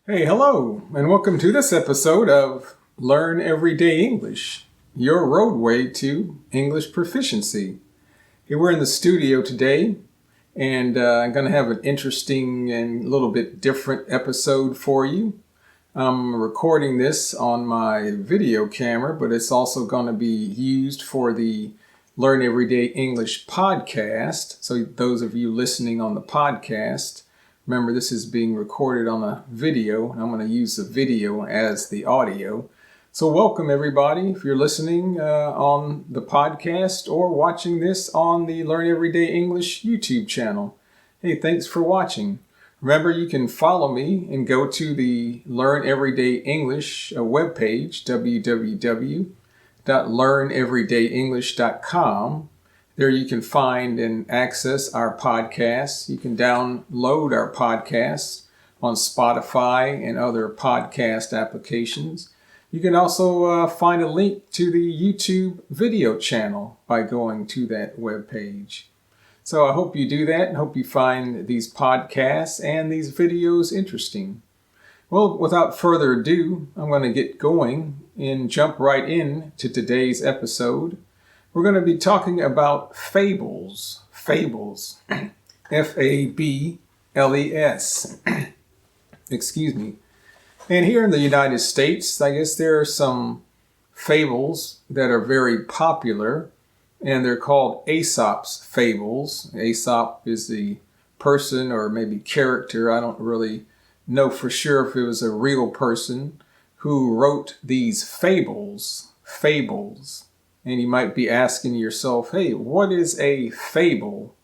Hey, hello, and welcome to this episode of Learn Everyday English, your roadway to English proficiency. Here we're in the studio today, and I'm going to have an interesting and a little bit different episode for you. I'm recording this on my video camera, but it's also going to be used for the Learn Everyday English podcast. So those of you listening on the podcast, remember, this is being recorded on a video, and I'm going to use the video as the audio. So welcome, everybody, if you're listening on the podcast or watching this on the Learn Everyday English YouTube channel. Hey, thanks for watching. Remember, you can follow me and go to the Learn Everyday English webpage, www.learneverydayenglish.com. There you can find and access our podcasts. You can download our podcasts on Spotify and other podcast applications. You can also find a link to the YouTube video channel by going to that webpage. So I hope you do that and hope you find these podcasts and these videos interesting. Well, without further ado, I'm going to get going and jump right in to today's episode. We're going to be talking about fables. Fables. F-A-B-L-E-S. Excuse me. And here in the United States, I guess there are some fables that are very popular, and they're called AESOP'S fables. Aesop is the person or maybe character, I don't really know for sure if it was a real person, who wrote these fables. Fables. And you might be asking yourself, hey, what is a fable?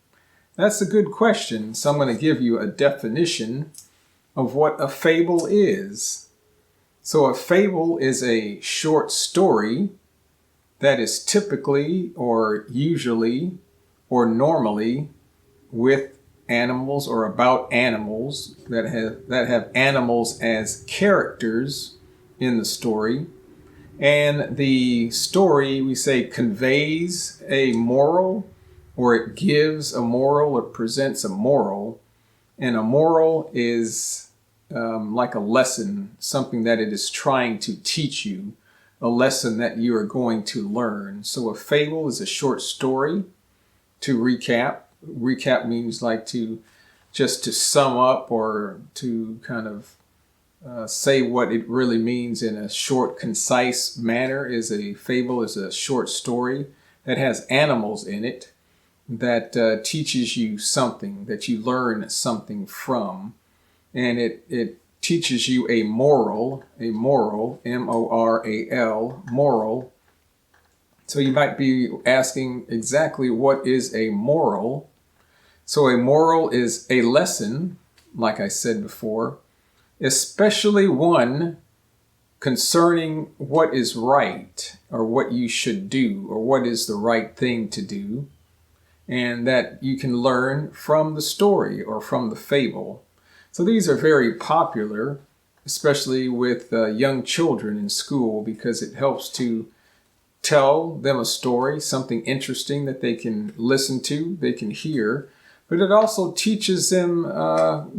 That's a good question. So I'm going to give you a definition of what a fable is. So a fable is a short story that is typically or usually or normally with animals or about animals that have animals as characters in the story. And the story, we say, conveys a moral, or it gives a moral, or presents a moral. And a moral is like a lesson, something that it is trying to teach you, a lesson that you are going to learn. So a fable is a short story. To recap, recap means like to sum up or to kind of say what it really means in a short, concise manner. Is a fable is a short story that has animals in it that teaches you something, that you learn something from. And it teaches you a moral, M-O-R-A-L, moral. So you might be asking exactly what is a moral. So a moral is a lesson, like I said before, especially one concerning what is right or what you should do or what is the right thing to do, and that you can learn from the story or from the fable. So these are very popular, especially with young children in school, because it helps to tell them a story, something interesting that they can listen to, they can hear, but it also teaches them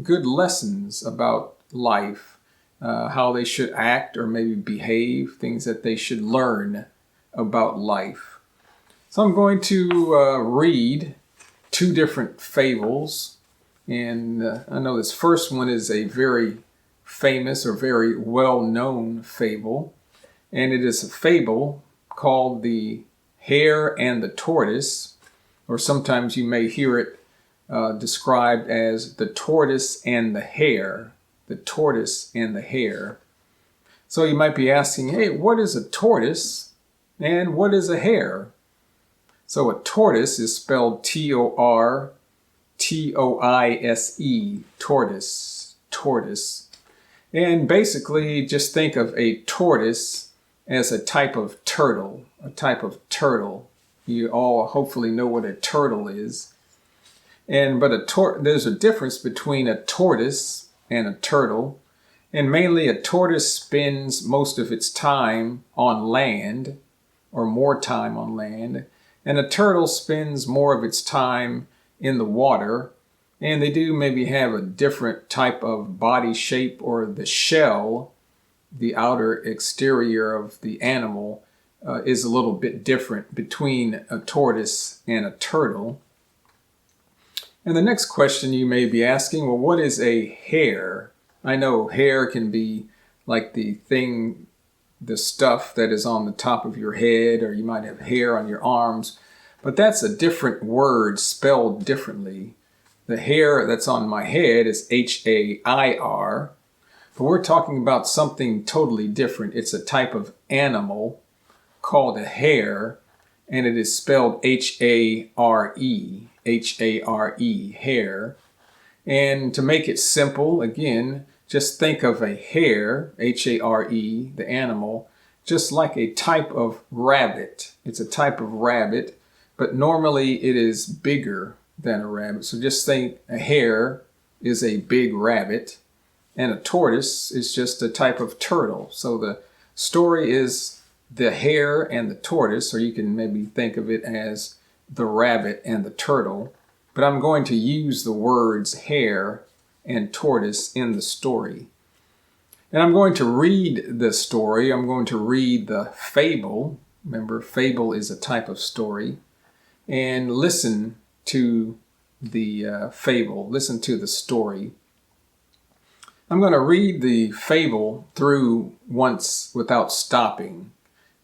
good lessons about life, how they should act or maybe behave, things that they should learn about life. So I'm going to read two different fables, and I know this first one is a very famous or very well-known fable, and it is a fable called the Hare and the Tortoise, or sometimes you may hear it described as the tortoise and the hare. The tortoise and the hare. So you might be asking, hey, what is a tortoise and what is a hare? So a tortoise is spelled T-O-R-T-O-I-S-E, tortoise, tortoise. And basically just think of a tortoise as a type of turtle, You all hopefully know what a turtle is. But there's a difference between a tortoise and a turtle, and mainly a tortoise spends most of its time on land, or more time on land, and a turtle spends more of its time in the water, And they do maybe have a different type of body shape, or the shell, the outer exterior of the animal, is a little bit different between a tortoise and a turtle. And the next question you may be asking, well, what is a hare? I know hair can be like the thing, the stuff that is on the top of your head, or you might have hair on your arms, but that's a different word spelled differently. The hair that's on my head is H-A-I-R, but we're talking about something totally different. It's a type of animal called a hare, and it is spelled H-A-R-E, H-A-R-E, hare. And to make it simple, again, just think of a hare, H-A-R-E, the animal, just like a type of rabbit. It's a type of rabbit, but normally it is bigger than a rabbit. So just think a hare is a big rabbit, and a tortoise is just a type of turtle. So the story is the hare and the tortoise, or you can maybe think of it as the rabbit and the turtle. But I'm going to use the words hare and tortoise in the story. And I'm going to read the story. I'm going to read the fable. Remember, fable is a type of story. And listen to the fable. Listen to the story. I'm going to read the fable through once without stopping.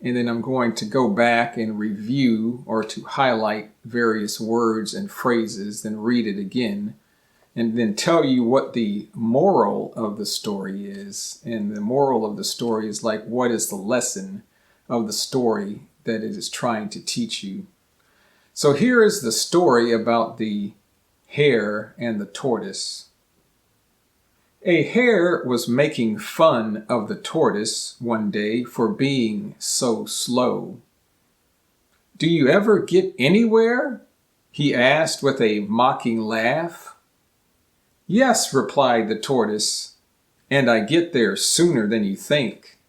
And then I'm going to go back and review, or to highlight various words and phrases, then read it again, and then tell you what the moral of the story is. And the moral of the story is like, what is the lesson of the story that it is trying to teach you? So here is the story about the hare and the tortoise. A hare was making fun of the tortoise one day for being so slow. "Do you ever get anywhere?" he asked with a mocking laugh. "Yes," replied the tortoise, "and I get there sooner than you think.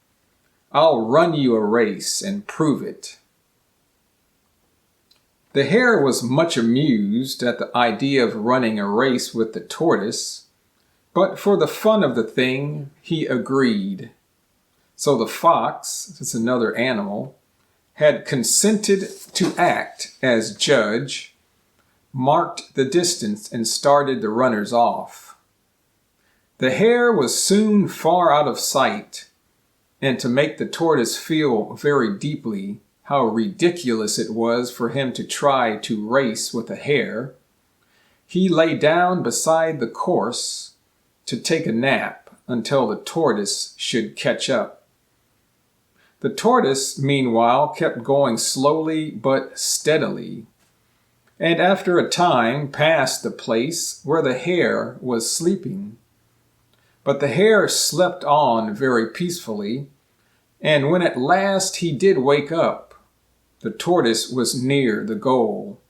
I'll run you a race and prove it." The hare was much amused at the idea of running a race with the tortoise, but for the fun of the thing, he agreed. So the fox, that's another animal, had consented to act as judge, marked the distance, and started the runners off. The hare was soon far out of sight, and to make the tortoise feel very deeply how ridiculous it was for him to try to race with a hare, he lay down beside the course to take a nap until the tortoise should catch up. The tortoise, meanwhile, kept going slowly but steadily, and after a time passed the place where the hare was sleeping. But the hare slept on very peacefully, and when at last he did wake up, the tortoise was near the goal.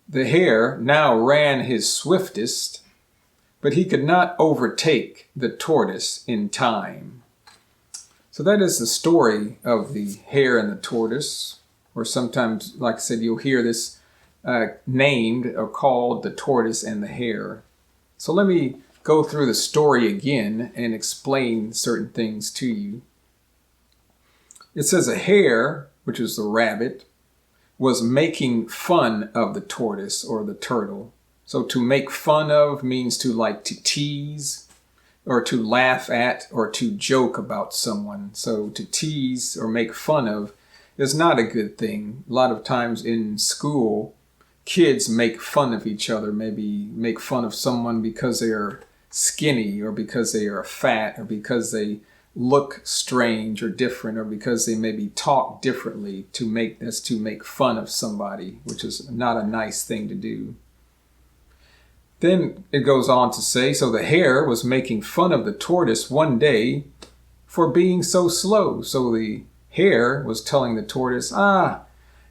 The hare now ran his swiftest, but he could not overtake the tortoise in time. So that is the story of the hare and the tortoise, or sometimes, like I said, you'll hear this named or called the tortoise and the hare. So let me go through the story again and explain certain things to you. It says a hare, which is the rabbit, was making fun of the tortoise or the turtle. So to make fun of means to tease, or to laugh at, or to joke about someone. So to tease or make fun of is not a good thing. A lot of times in school, kids make fun of each other, maybe make fun of someone because they are skinny, or because they are fat, or because they look strange or different, or because they maybe talk differently. To make fun of somebody, which is not a nice thing to do. Then it goes on to say, so the hare was making fun of the tortoise one day for being so slow. So the hare was telling the tortoise,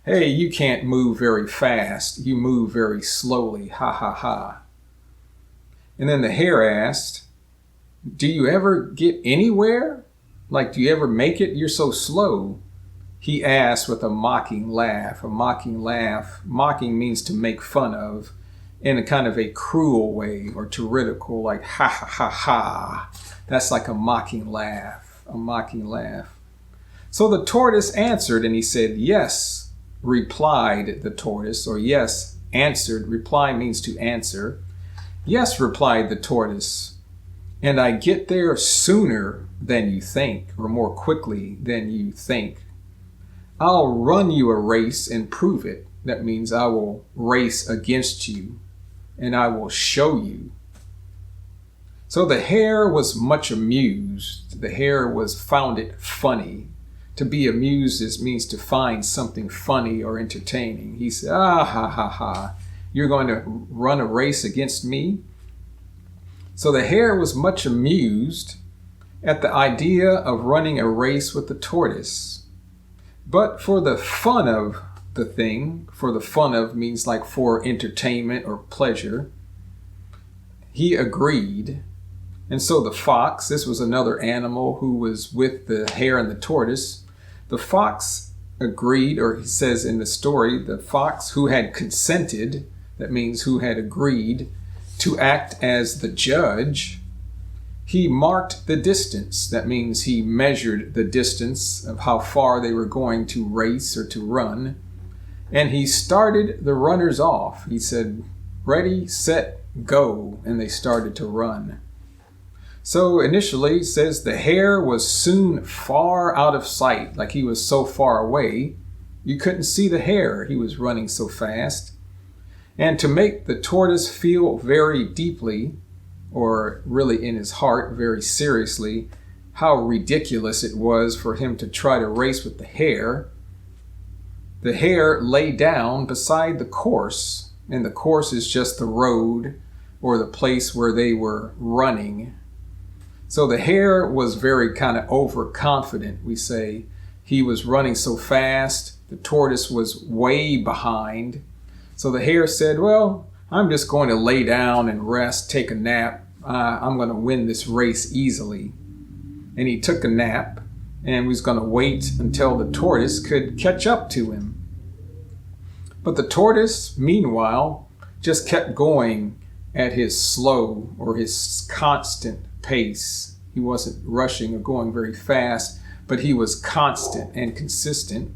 hey, you can't move very fast. You move very slowly. Ha ha ha. And then the hare asked, "Do you ever get anywhere? Do you ever make it? You're so slow." He asked with a mocking laugh. A mocking laugh. Mocking means to make fun of. in a kind of a cruel way or tyrannical, like ha ha ha ha. That's like a mocking laugh, a mocking laugh. So the tortoise answered and he said, yes, replied the tortoise, or yes, answered. Reply means to answer. Yes, replied the tortoise, and I get there sooner than you think, or more quickly than you think. I'll run you a race and prove it. That means I will race against you and I will show you. So the hare was much amused. The hare found it funny. To be amused means to find something funny or entertaining. He said, ah, ha, ha, ha. You're going to run a race against me? So the hare was much amused at the idea of running a race with the tortoise. But for the fun of the thing, for the fun of means like for entertainment or pleasure, he agreed. And so the fox, this was another animal who was with the hare and the tortoise, the fox agreed, or he says in the story, the fox who had consented, that means who had agreed to act as the judge, he marked the distance. That means he measured the distance of how far they were going to race or to run. And he started the runners off. He said, ready, set, go. And they started to run. So initially, it says the hare was soon far out of sight, like he was so far away, you couldn't see the hare. He was running so fast. And to make the tortoise feel very deeply, or really in his heart very seriously, how ridiculous it was for him to try to race with the hare lay down beside the course. And the course is just the road or the place where they were running. So the hare was very kind of overconfident, we say. He was running so fast. The tortoise was way behind. So the hare said, well, I'm just going to lay down and rest, take a nap. I'm going to win this race easily. And he took a nap and was going to wait until the tortoise could catch up to him. But the tortoise, meanwhile, just kept going at his slow or his constant pace. He wasn't rushing or going very fast, but he was constant and consistent.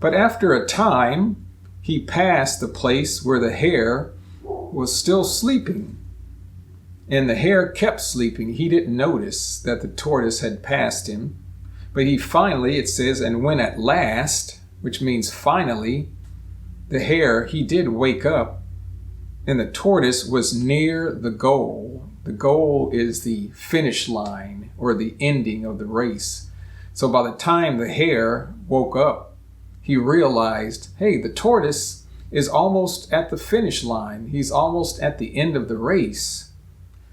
But after a time, he passed the place where the hare was still sleeping. And the hare kept sleeping. He didn't notice that the tortoise had passed him. But he finally, it says, and when at last, which means finally, the hare, he did wake up, and the tortoise was near the goal. The goal is the finish line or the ending of the race. So by the time the hare woke up, he realized, hey, the tortoise is almost at the finish line. He's almost at the end of the race.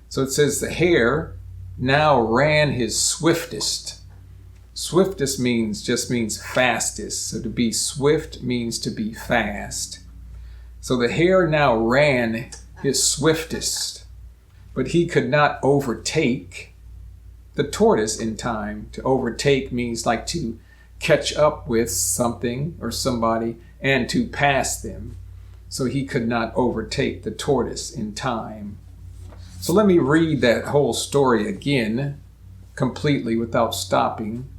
So it says the hare now ran his swiftest. Swiftest just means fastest. So to be swift means to be fast. So the hare now ran his swiftest, but he could not overtake the tortoise in time. To overtake means like to catch up with something or somebody and to pass them. So he could not overtake the tortoise in time. So let me read that whole story again, completely without stopping.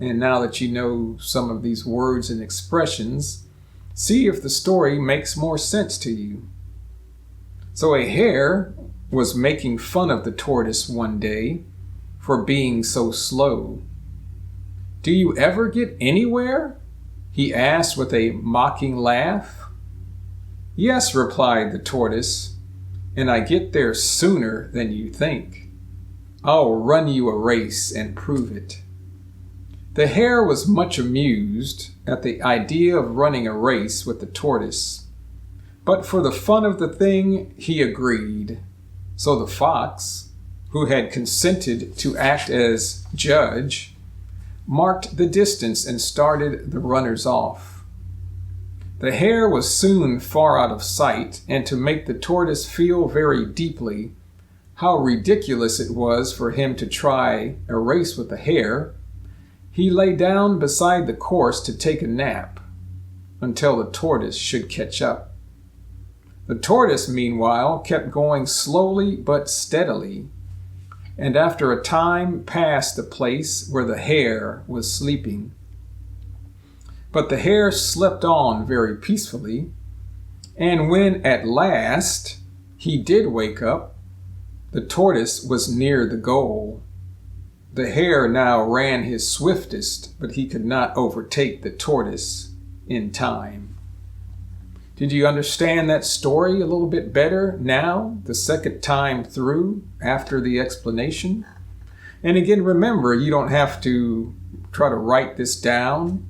And now that you know some of these words and expressions, see if the story makes more sense to you. So a hare was making fun of the tortoise one day for being so slow. Do you ever get anywhere? He asked with a mocking laugh. Yes, replied the tortoise, and I get there sooner than you think. I'll run you a race and prove it. The hare was much amused at the idea of running a race with the tortoise, but for the fun of the thing, he agreed. So the fox, who had consented to act as judge, marked the distance and started the runners off. The hare was soon far out of sight, and to make the tortoise feel very deeply how ridiculous it was for him to try a race with the hare, he lay down beside the course to take a nap until the tortoise should catch up. The tortoise, meanwhile, kept going slowly but steadily, and after a time passed the place where the hare was sleeping. But the hare slept on very peacefully, and when at last he did wake up, the tortoise was near the goal. The hare now ran his swiftest, but he could not overtake the tortoise in time. Did you understand that story a little bit better now, the second time through, after the explanation? And again, remember, you don't have to try to write this down.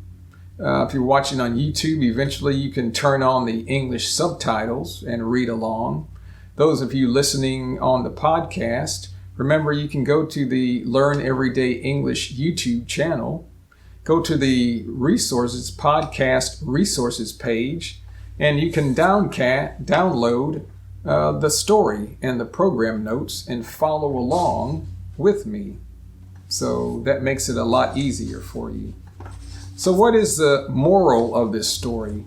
If you're watching on YouTube, eventually you can turn on the English subtitles and read along. Those of you listening on the podcast, remember you can go to the Learn Everyday English YouTube channel, go to the resources, podcast resources page, and you can download the story and the program notes and follow along with me. So that makes it a lot easier for you. So what is the moral of this story?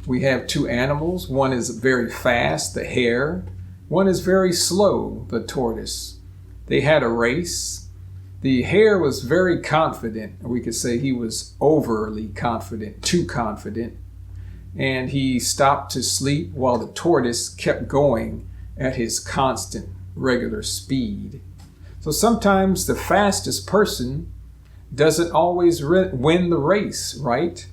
We have two animals. One is very fast, the hare. One is very slow, the tortoise. They had a race. The hare was very confident. We could say he was overly confident, too confident. And he stopped to sleep while the tortoise kept going at his constant, regular speed. So sometimes the fastest person doesn't always win the race, right?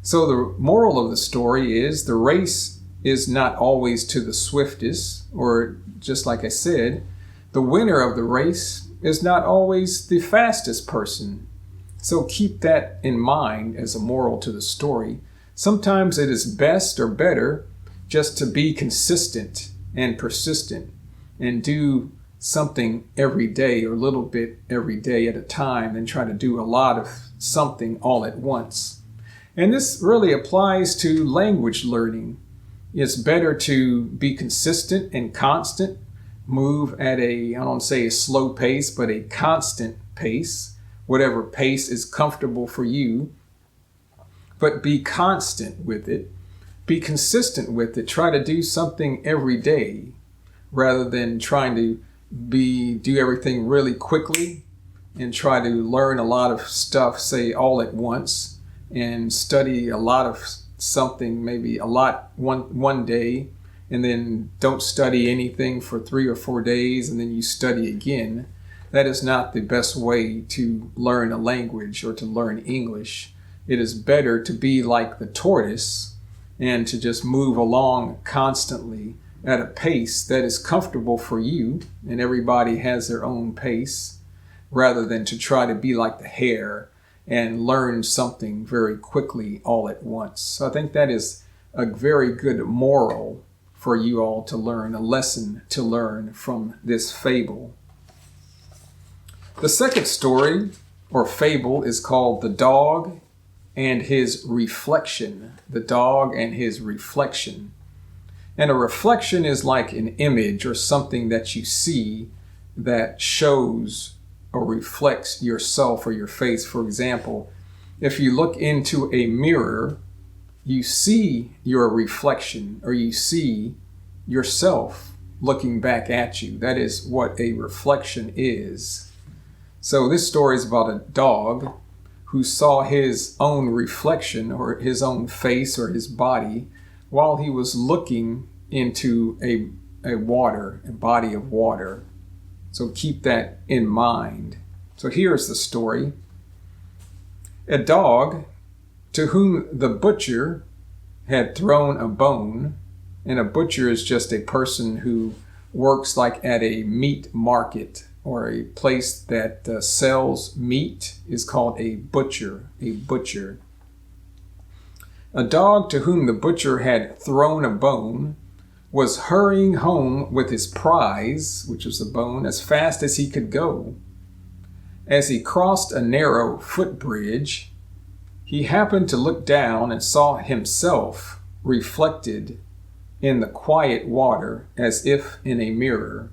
So the moral of the story is the race is not always to the swiftest, or just like I said, the winner of the race is not always the fastest person. So keep that in mind as a moral to the story. Sometimes it is best or better just to be consistent and persistent and do something every day or a little bit every day at a time than try to do a lot of something all at once. And this really applies to language learning. It's better to be consistent and constant, move at I don't say a slow pace, but a constant pace, whatever pace is comfortable for you. But be constant with it, be consistent with it, try to do something every day rather than trying to do everything really quickly and try to learn a lot of stuff, say all at once, and study a lot of something, maybe a lot one day, and then don't study anything for 3 or 4 days, and then you study again. That is not the best way to learn a language or to learn English. It is better to be like the tortoise and to just move along constantly at a pace that is comfortable for you, and everybody has their own pace, rather than to try to be like the hare and learn something very quickly all at once. So I think that is a very good moral for you all to learn, a lesson to learn from this fable. The second story or fable is called The Dog and His Reflection. The Dog and His Reflection. And a reflection is like an image or something that you see that shows or reflects yourself or your face. For example, if you look into a mirror, you see your reflection or you see yourself looking back at you. That is what a reflection is. So this story is about a dog who saw his own reflection or his own face or his body while he was looking into a body of water. So keep that in mind. So here's the story. A dog to whom the butcher had thrown a bone, and a butcher is just a person who works like at a meat market or a place that sells meat, is called a butcher. A butcher. A dog to whom the butcher had thrown a bone was hurrying home with his prize, which was the bone, as fast as he could go. As he crossed a narrow footbridge, he happened to look down and saw himself reflected in the quiet water as if in a mirror.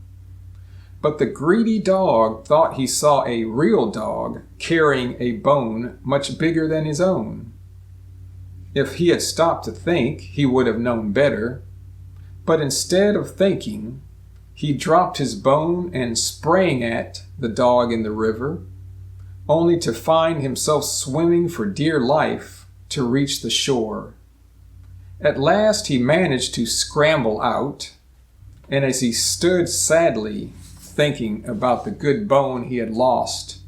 But the greedy dog thought he saw a real dog carrying a bone much bigger than his own. If he had stopped to think, he would have known better. But instead of thinking, he dropped his bone and sprang at the dog in the river, only to find himself swimming for dear life to reach the shore. At last he managed to scramble out, and as he stood sadly thinking about the good bone he had lost,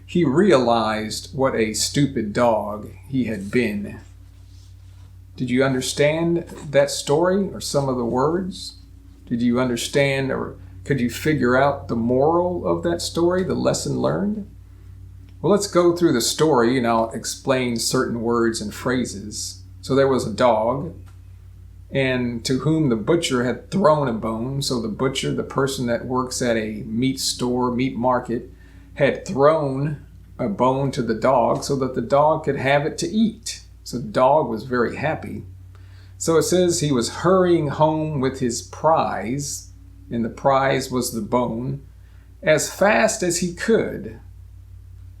he realized what a stupid dog he had been. Did you understand that story or some of the words? Did you understand or could you figure out the moral of that story, the lesson learned? Well, let's go through the story and I'll explain certain words and phrases. So there was a dog, and to whom the butcher had thrown a bone. So the butcher, the person that works at a meat store, meat market, had thrown a bone to the dog so that the dog could have it to eat. So the dog was very happy. So it says he was hurrying home with his prize, and the prize was the bone, as fast as he could,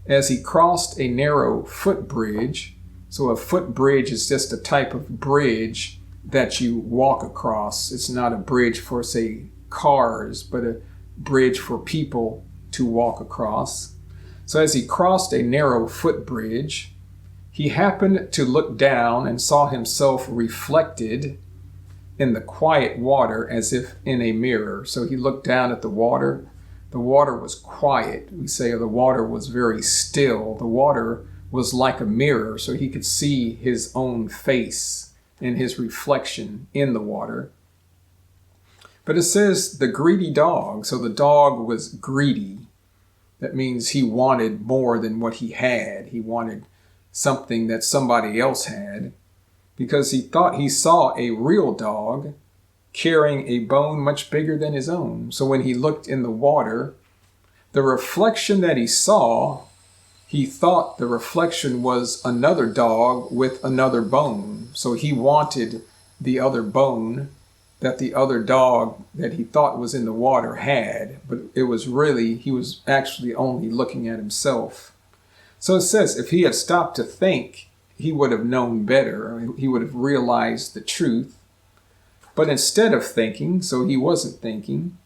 as he crossed a narrow footbridge. So a footbridge is just a type of bridge that you walk across. It's not a bridge for, say, cars, but a bridge for people to walk across. So as he crossed a narrow footbridge, he happened to look down and saw himself reflected in the quiet water as if in a mirror. So he looked down at the water. The water was quiet. We say the water was very still. The water was like a mirror, so he could see his own face and his reflection in the water. But it says the greedy dog. So the dog was greedy. That means he wanted more than what he had. He wanted something that somebody else had, because he thought he saw a real dog carrying a bone much bigger than his own. So when he looked in the water, the reflection that he saw, he thought the reflection was another dog with another bone. So he wanted the other bone that the other dog that he thought was in the water had, but it was really, he was actually only looking at himself. So it says if he had stopped to think, he would have known better. He would have realized the truth. But instead of thinking, so he wasn't thinking,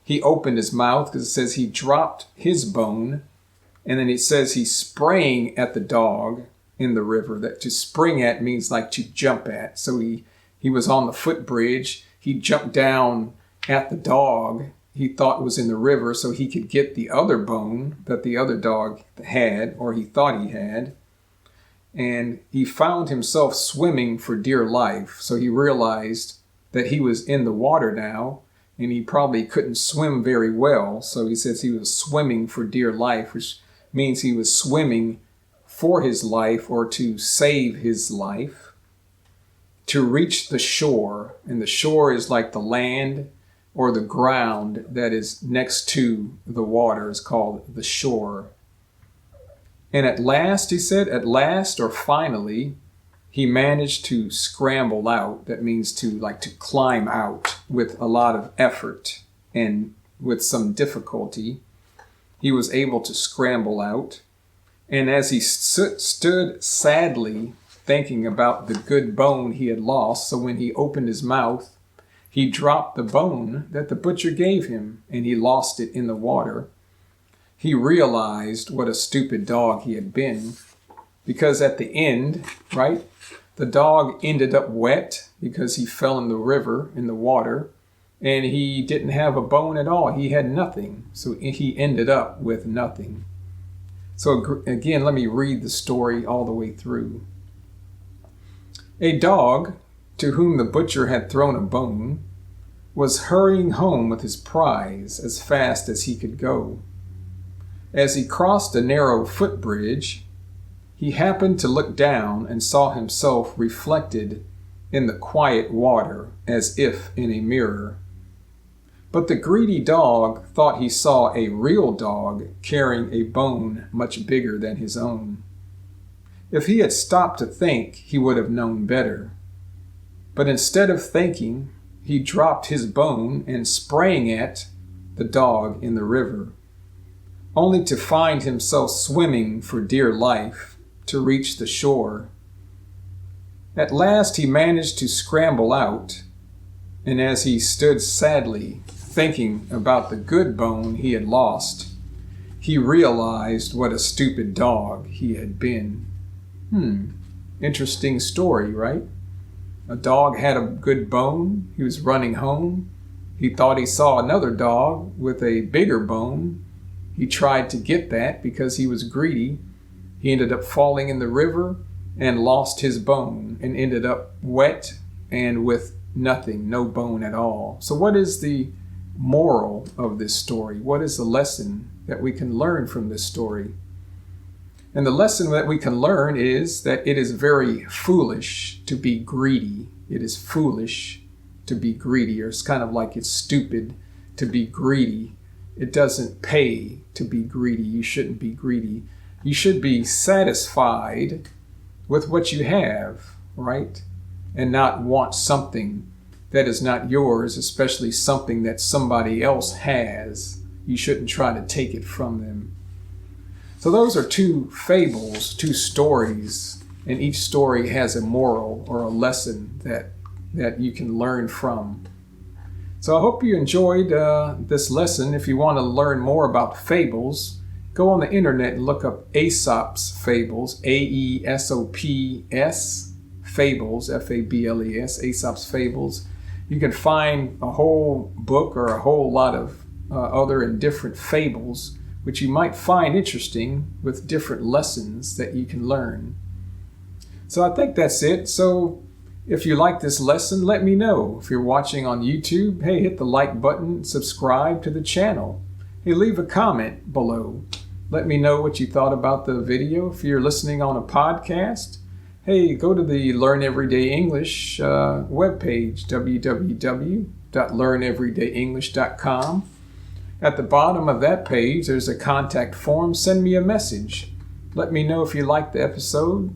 he opened his mouth, because it says he dropped his bone, and then it says he sprang at the dog in the river. That to spring at means like to jump at. So he was on the footbridge. He jumped down at the dog he thought was in the river so he could get the other bone that the other dog had, or he thought he had. And he found himself swimming for dear life. So he realized that he was in the water now, and he probably couldn't swim very well. So he says he was swimming for dear life, which means he was swimming for his life or to save his life, to reach the shore. And the shore is like the land or the ground that is next to the water is called the shore. And at last, he said, at last or finally, he managed to scramble out. That means to climb out with a lot of effort and with some difficulty. He was able to scramble out. And as he stood sadly thinking about the good bone he had lost, so when he opened his mouth, he dropped the bone that the butcher gave him, and he lost it in the water. He realized what a stupid dog he had been, because at the end, right, the dog ended up wet because he fell in the river, in the water, and he didn't have a bone at all. He had nothing, so he ended up with nothing. So again, let me read the story all the way through. A dog, to whom the butcher had thrown a bone, was hurrying home with his prize as fast as he could go. As he crossed a narrow footbridge, he happened to look down and saw himself reflected in the quiet water as if in a mirror. But the greedy dog thought he saw a real dog carrying a bone much bigger than his own. If he had stopped to think, he would have known better. But instead of thinking, he dropped his bone and sprang at the dog in the river, only to find himself swimming for dear life to reach the shore. At last he managed to scramble out, And as he stood sadly thinking about the good bone he had lost, he realized what a stupid dog he had been. Interesting story, right? A dog had a good bone. He was running home. He thought he saw another dog with a bigger bone. He tried to get that because he was greedy. He ended up falling in the river and lost his bone and ended up wet and with nothing, no bone at all. So what is the moral of this story? What is the lesson that we can learn from this story? And the lesson that we can learn is that it is very foolish to be greedy. It is foolish to be greedy, or it's kind of like it's stupid to be greedy. It doesn't pay to be greedy. You shouldn't be greedy. You should be satisfied with what you have, right? And not want something that is not yours, especially something that somebody else has. You shouldn't try to take it from them. So those are two fables, two stories, and each story has a moral or a lesson that you can learn from. So I hope you enjoyed this lesson. If you want to learn more about fables, go on the internet and look up AESOP'S Fables, AESOP'S Fables, F-A-B-L-E-S, AESOP'S Fables. You can find a whole book or a whole lot of other and different fables, which you might find interesting with different lessons that you can learn. So I think that's it. So if you like this lesson, let me know. If you're watching on YouTube, hey, hit the like button, subscribe to the channel. Hey, leave a comment below. Let me know what you thought about the video. If you're listening on a podcast, hey, go to the Learn Everyday English webpage, www.learneverydayenglish.com. At the bottom of that page, there's a contact form. Send me a message. Let me know if you liked the episode,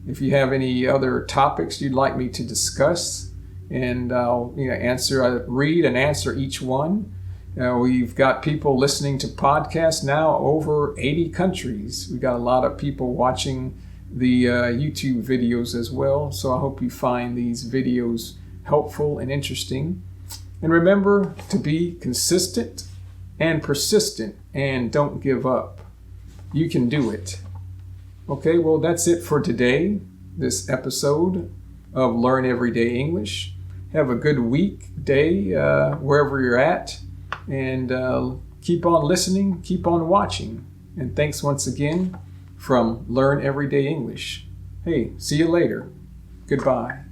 if you have any other topics you'd like me to discuss, and I'll read and answer each one. We've got people listening to podcasts now over 80 countries. We've got a lot of people watching the YouTube videos as well. So I hope you find these videos helpful and interesting. And remember to be consistent and persistent, and don't give up. You can do it. Okay, well, that's it for today, this episode of Learn Everyday English. Have a good day, wherever you're at, and keep on listening, keep on watching. And thanks once again from Learn Everyday English. Hey, see you later. Goodbye.